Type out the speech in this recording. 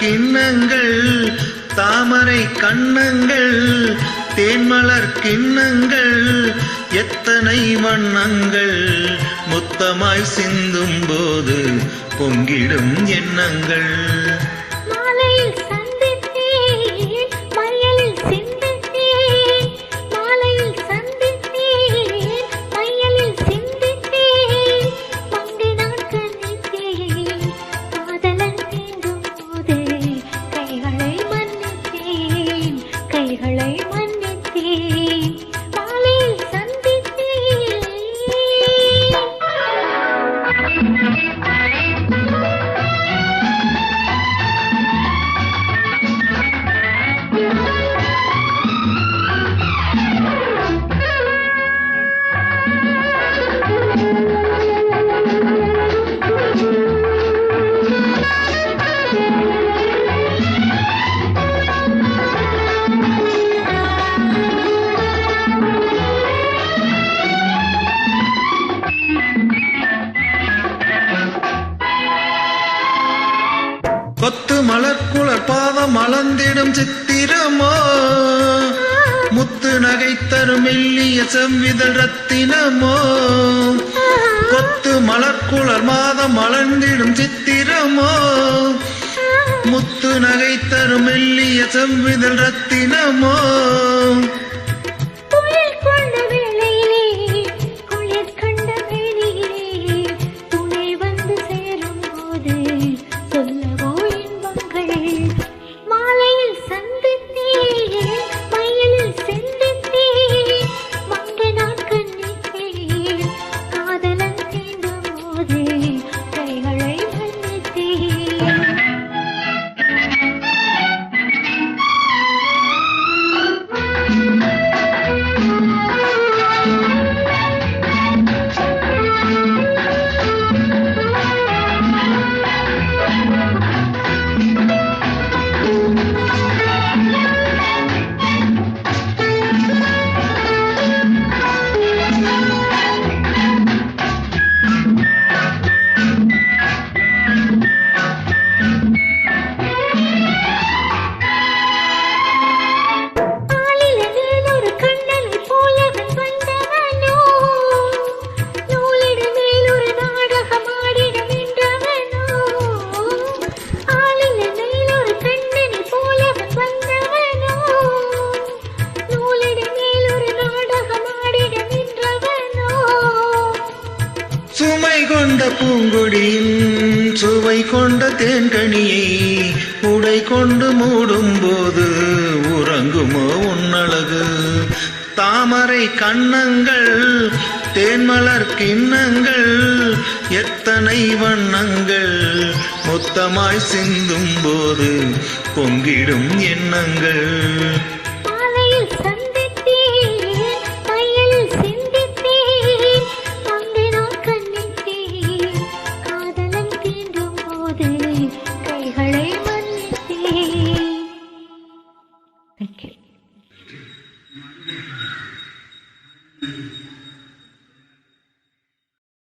கிண்ணங்கள் தாமரை கண்ணங்கள் தேன்மலர் கிண்ணங்கள் எத்தனை வண்ணங்கள் முத்தமாய் சிந்தும் போது பொங்கிடும் எண்ணங்கள். கொத்து மலர்குளர் பாதம் மலர்ந்திடும் சித்திரமோ முத்து நகை தரும் மெல்லிய செவ்விதழ் ரத்தினமோ. கொத்து மலர்குளர் மாதம் மலர்ந்திடும் சித்திரமோ முத்து நகை தரும் மெல்லிய செவ்விதழ் ரத்தினமோ. சுமை கொண்ட பூங்கொடியின் சுவை கொண்ட தேன்கனியை உடை கொண்டு மூடும் போது உறங்குமோ உன்னழகு. தாமரை கண்ணங்கள் தேன்மலர் கிண்ணங்கள் எத்தனை வண்ணங்கள் மொத்தமாய் சிந்தும் போது பொங்கிடும் எண்ணங்கள். Thank you.